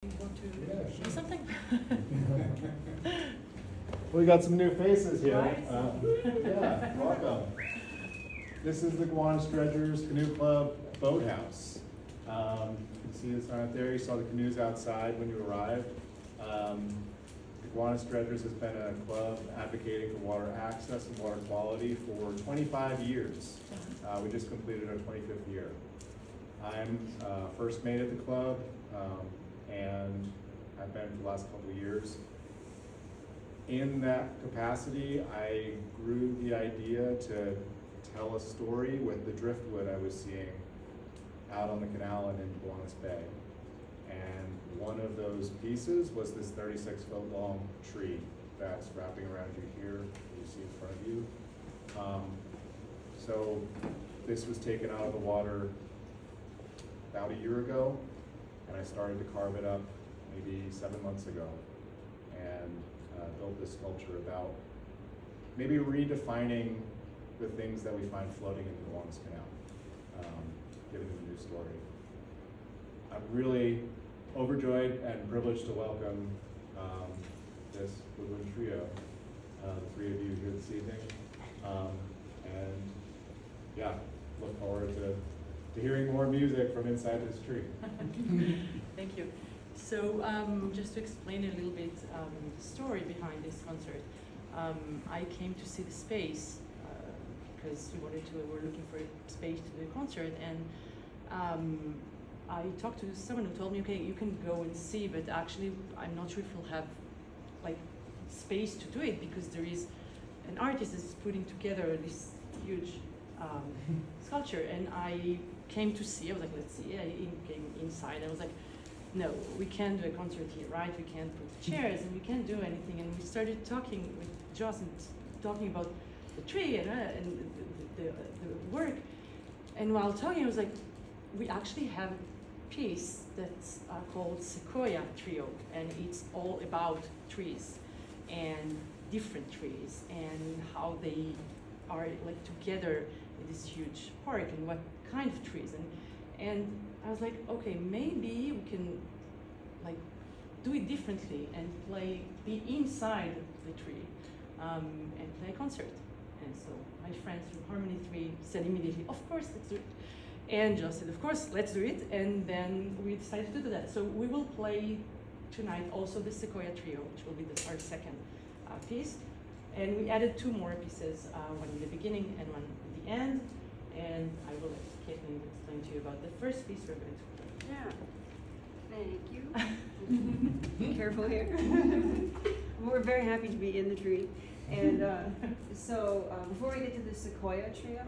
You want to say something? We got some new faces here. Right? Yeah, welcome. This is the Gowanus Dredgers Canoe Club Boathouse. You can see the sign up there. You saw the canoes outside when you arrived. The Gowanus Dredgers has been a club advocating for water access and water quality for 25 years. We just completed our 25th year. I'm first mate at the club, and I've been for the last couple of years. In that capacity, I grew the idea to tell a story with the driftwood I was seeing out on the canal and in Gowanus Bay. And one of those pieces was this 36-foot long tree that's wrapping around you here, that you see in front of you. So this was taken out of the water about a year ago, and I started to carve it up maybe 7 months ago, and built this sculpture about maybe redefining the things that we find floating in the Gowanus Canal, giving them a new story. I'm really overjoyed and privileged to welcome this woodwind trio, the three of you here this evening, and yeah, look forward to hearing more music from inside this tree. Thank you. So just to explain a little bit the story behind this concert, I came to see the space because we were looking for a space to do a concert, and I talked to someone who told me, okay, you can go and see, but actually I'm not sure if we'll have like space to do it because there is an artist that's putting together this huge sculpture, and I came to see. I was like, let's see. I came inside. I was like, no, we can't do a concert here, right? We can't put chairs and we can't do anything. And we started talking with Joss and talking about the tree and the work. And while talking, I was like, we actually have a piece that's called Sequoia Trio, and it's all about trees and different trees and how they are like together in this huge park and what kind of trees. And I was like, okay, maybe we can like do it differently and be inside the tree and play a concert. And so my friends from Harmony 3 said immediately, of course, let's do it. And Joss said, of course, let's do it. And then we decided to do that. So we will play tonight also the Sequoia Trio, which will be our second piece. And we added 2 more pieces, one in the beginning and one at the end. And I will let Caitlin explain to you about the first piece we're going to play. Yeah, thank you. Be careful here. We're very happy to be in the tree. And so before we get to the Sequoia Trio,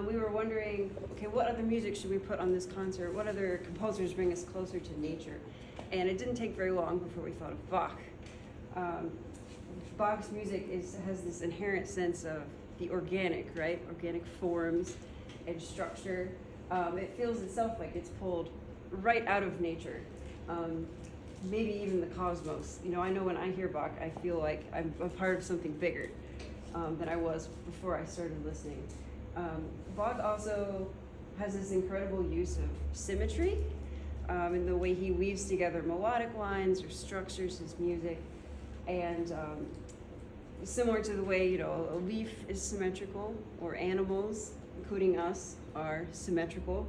we were wondering, okay, what other music should we put on this concert? What other composers bring us closer to nature? And it didn't take very long before we thought of Bach. Bach's music has this inherent sense of the organic, right? Organic forms and structure. It feels itself like it's pulled right out of nature, maybe even the cosmos. You know, I know when I hear Bach, I feel like I'm a part of something bigger than I was before I started listening. Bach also has this incredible use of symmetry in the way he weaves together melodic lines or structures his music, and similar to the way, you know, a leaf is symmetrical, or animals, including us, are symmetrical.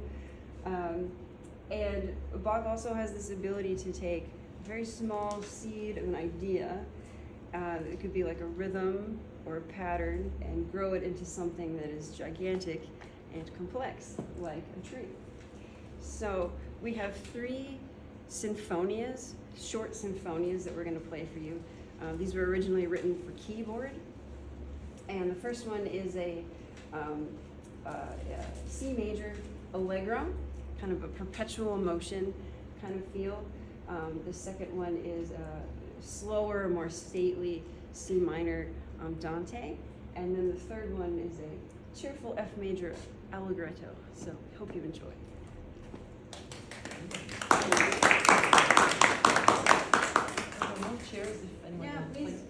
And Bach also has this ability to take a very small seed of an idea, it could be like a rhythm or a pattern, and grow it into something that is gigantic and complex, like a tree. So we have 3 sinfonias, short sinfonias that we're going to play for you. These were originally written for keyboard, and the first one is a C major allegro, kind of a perpetual motion kind of feel. The second one is a slower, more stately C minor Dante, and then the third one is a cheerful F major allegretto. So hope you enjoy. Chairs, if anyone Yeah,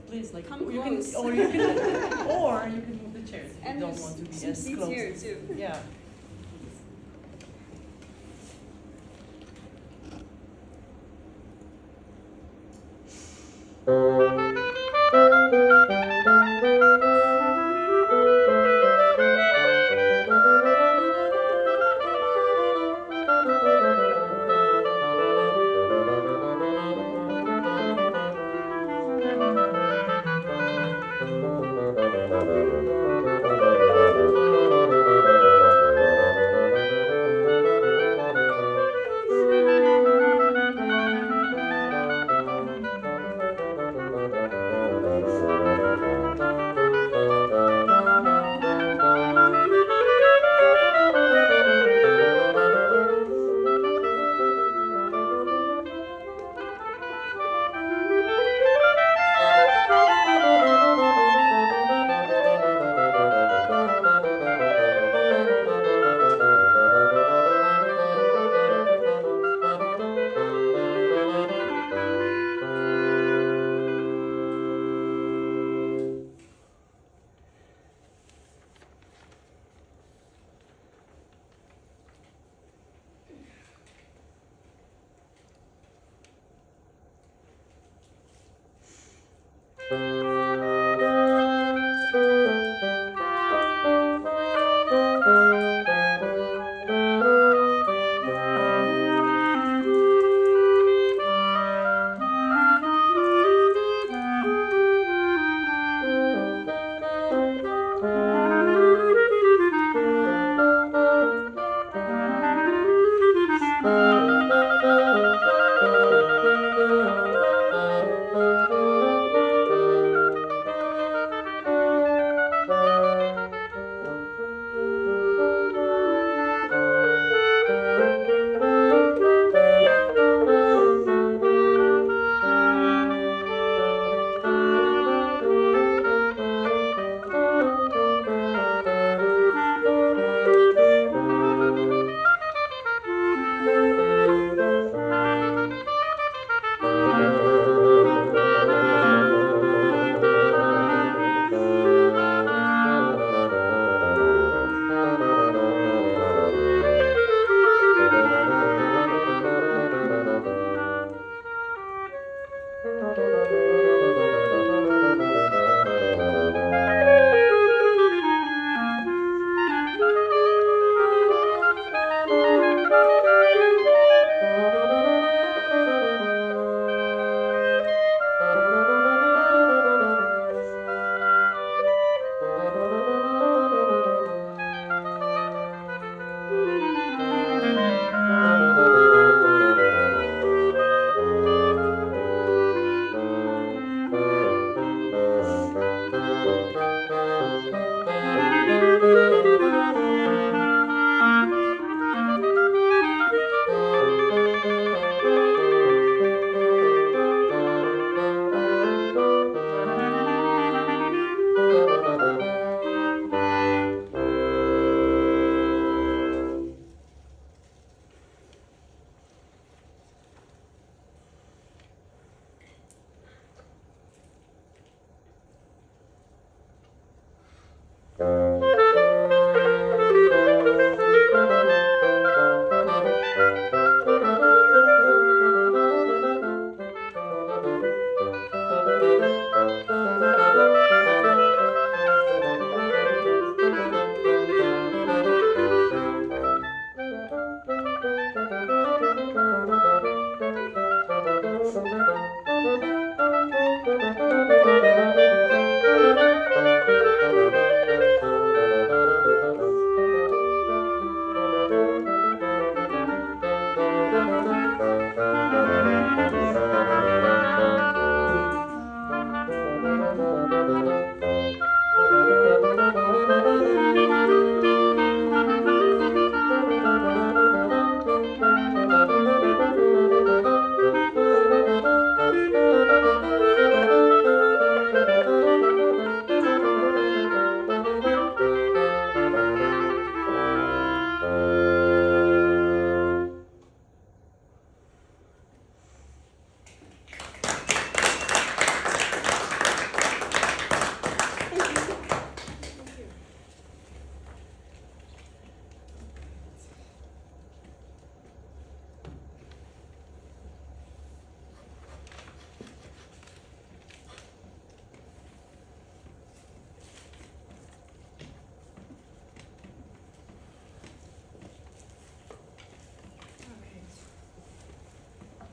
please, like come you close. can, or you can move the chairs if And you don't there's want to be some as seats close. here too. Yeah.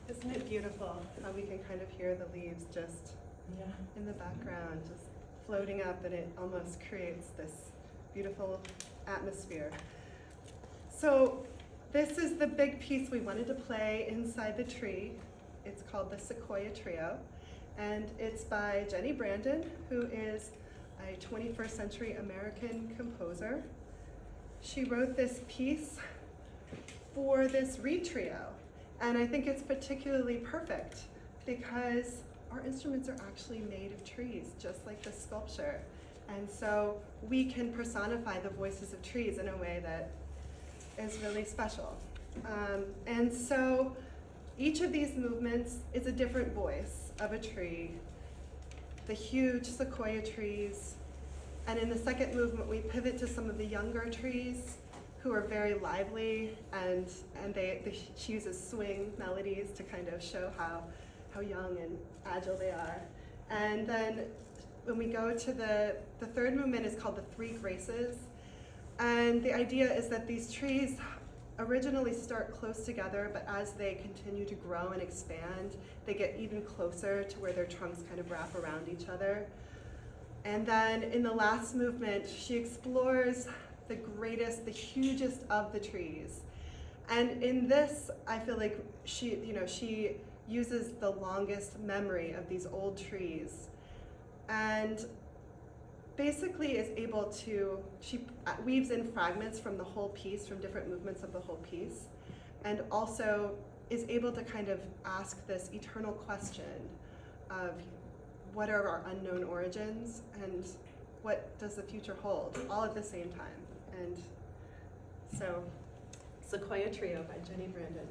Isn't it beautiful how we can kind of hear the leaves just Yeah. in the background, just floating up, and it almost creates this beautiful atmosphere. So this is the big piece we wanted to play inside the tree. It's called the Sequoia Trio, and it's by Jenny Brandon, who is a 21st century American composer. She wrote this piece for this reed trio, and I think it's particularly perfect because our instruments are actually made of trees, just like the sculpture. And so we can personify the voices of trees in a way that is really special. And so each of these movements is a different voice of a tree. The huge sequoia trees, and in the second movement we pivot to some of the younger trees who are very lively, and she uses swing melodies to kind of show how young and agile they are. And then when we go to the third movement is called the Three Graces. And the idea is that these trees originally start close together, but as they continue to grow and expand, they get even closer to where their trunks kind of wrap around each other. And then in the last movement, she explores the greatest, the hugest of the trees. And in this, I feel like she uses the longest memory of these old trees. And basically is able to, she weaves in fragments from the whole piece, from different movements of the whole piece, and also is able to kind of ask this eternal question of what are our unknown origins and what does the future hold, all at the same time. And so, Sequoia Trio by Jenny Brandon.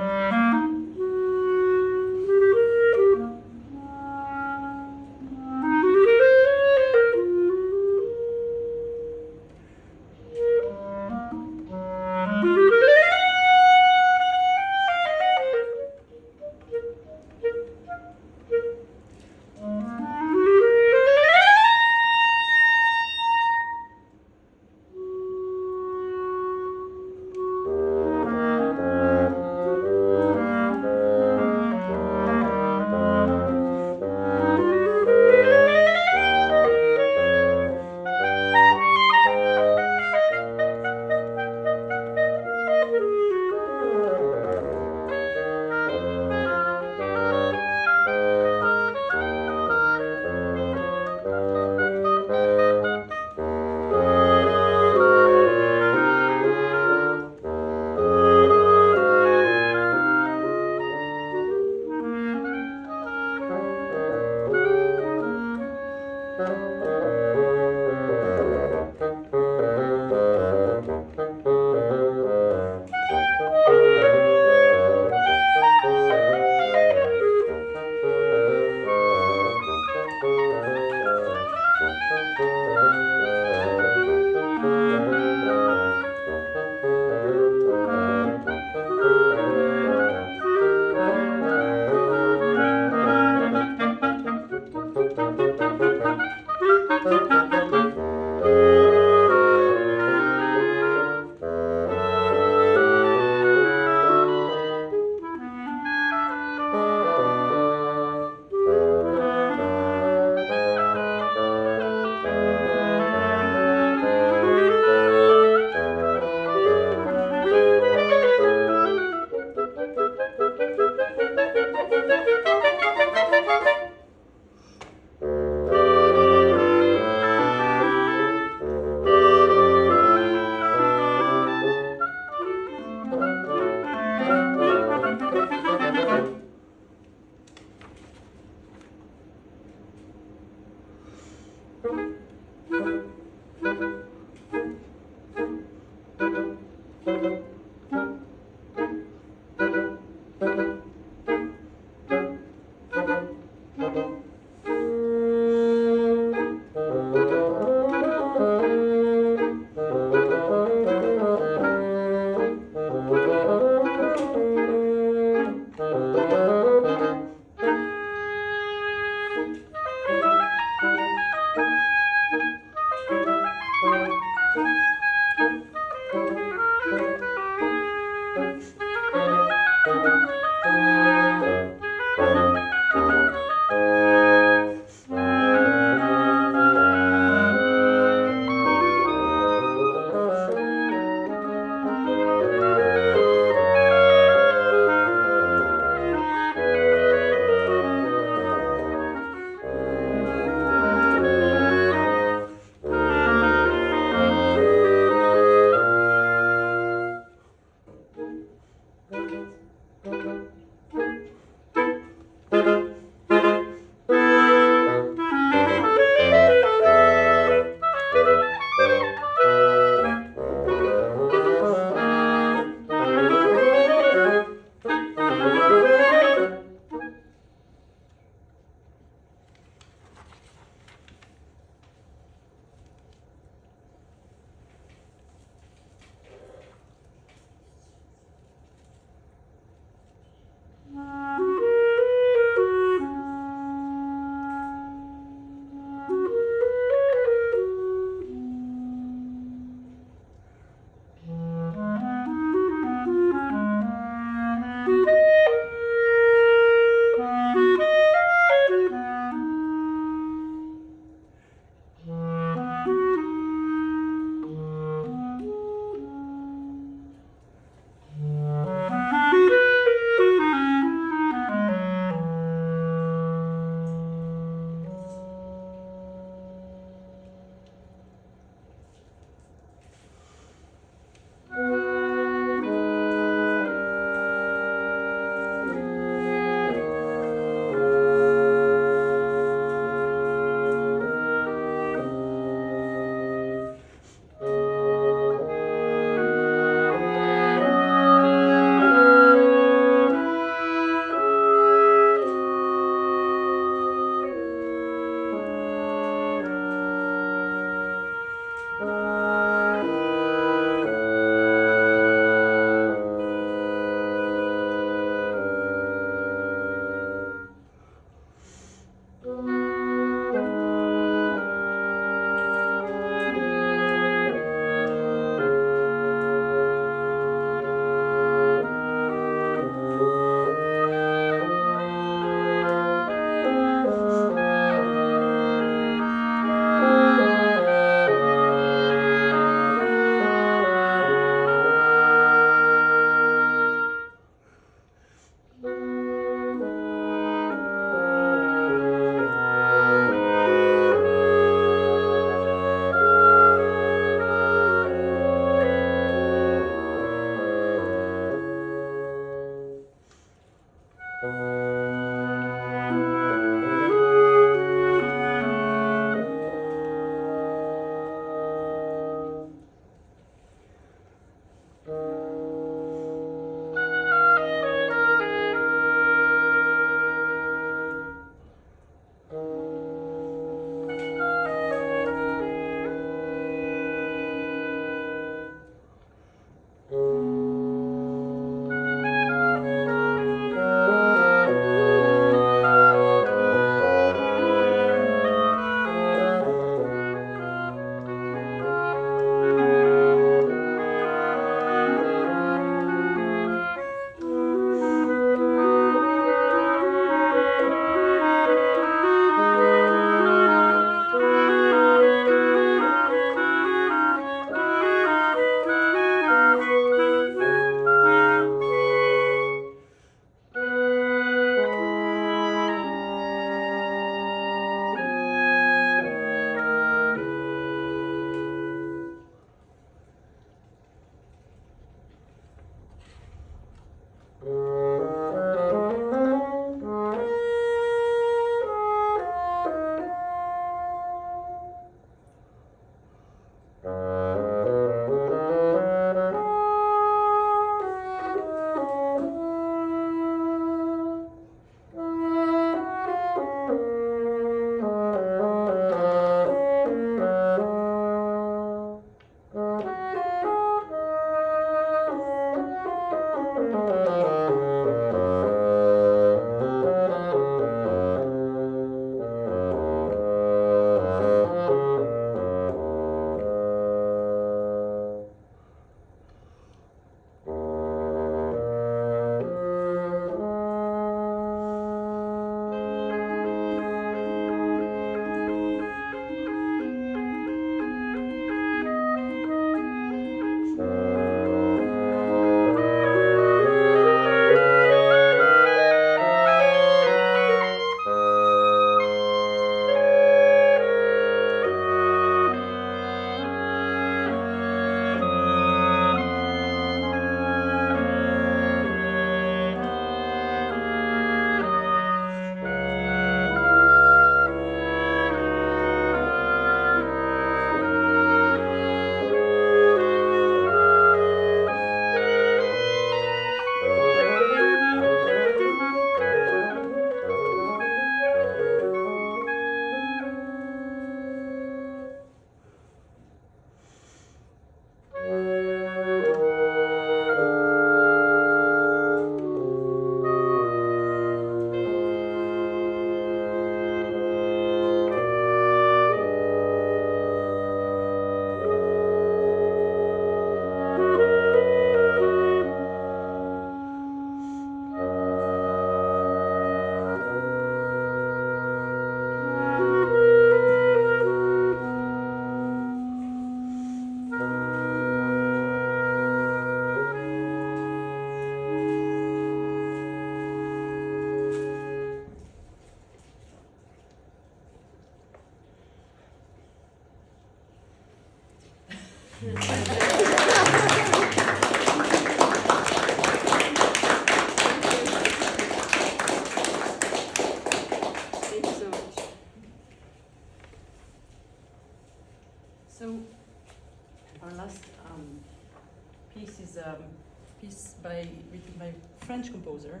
French composer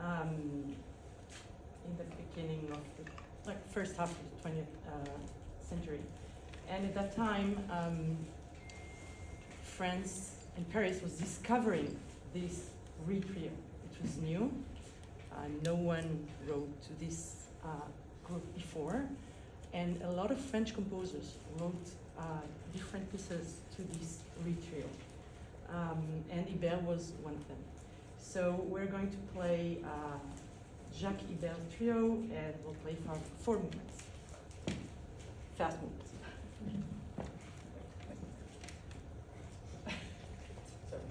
in the beginning of the first half of the 20th century. And at that time, France and Paris was discovering this reed trio, which was new. No one wrote to this group before, and a lot of French composers wrote different pieces to this reed trio, and Ibert was one of them. So we're going to play Jacques Ibert trio, and we'll play for 4 movements, fast movements. Sorry.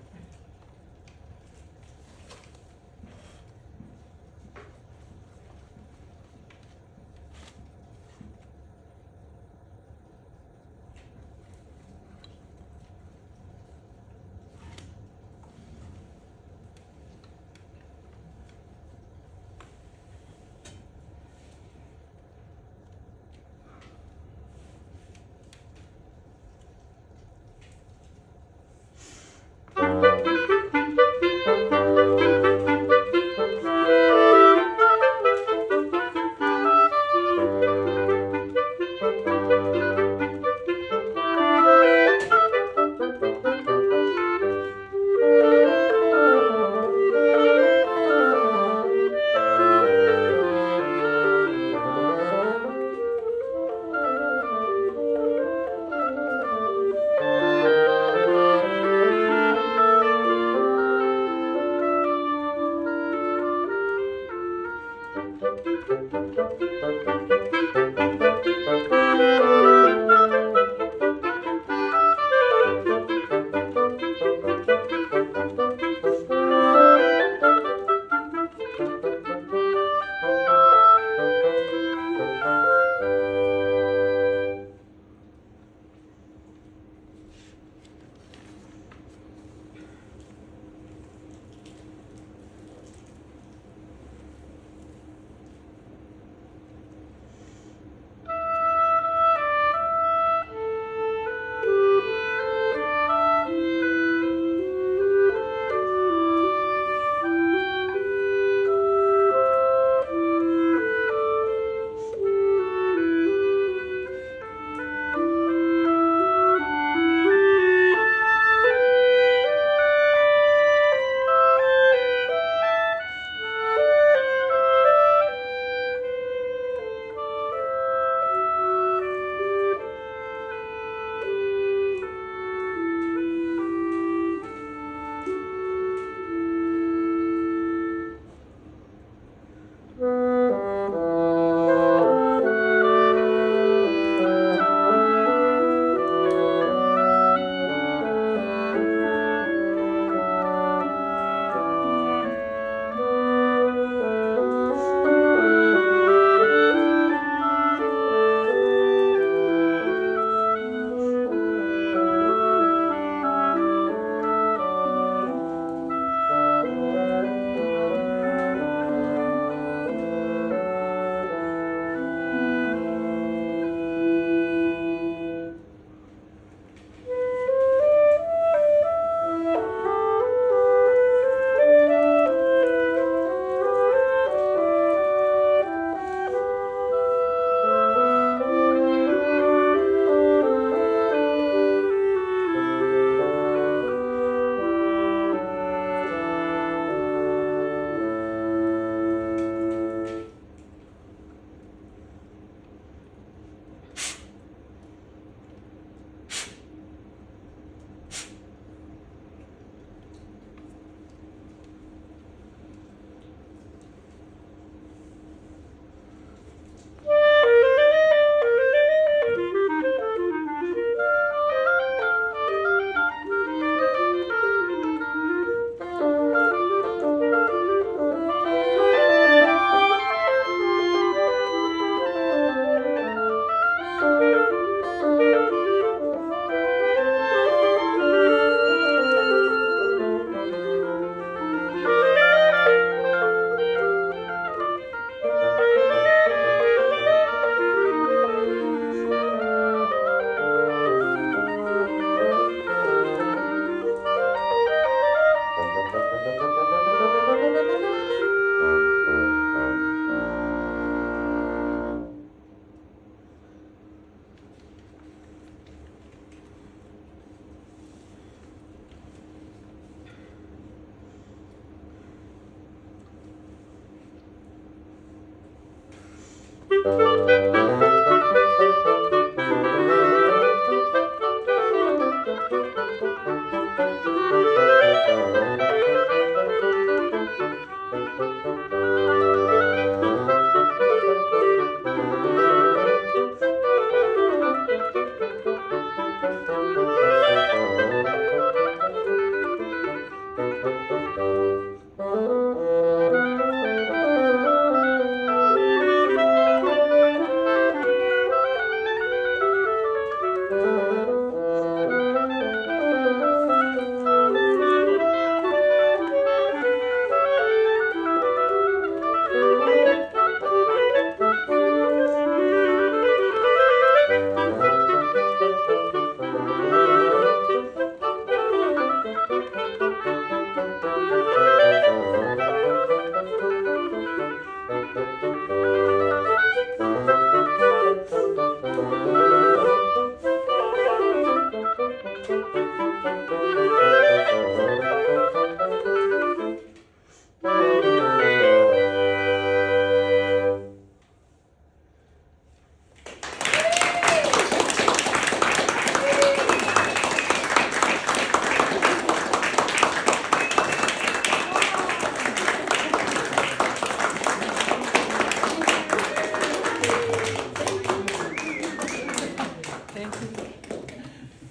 Thank you.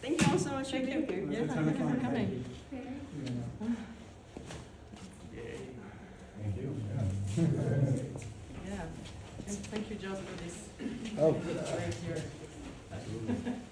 Thank you all so much for Thank being you. here. Yeah, thank you for coming. Thank you. Yeah. And thank you, Josh, for this. Oh. Great here.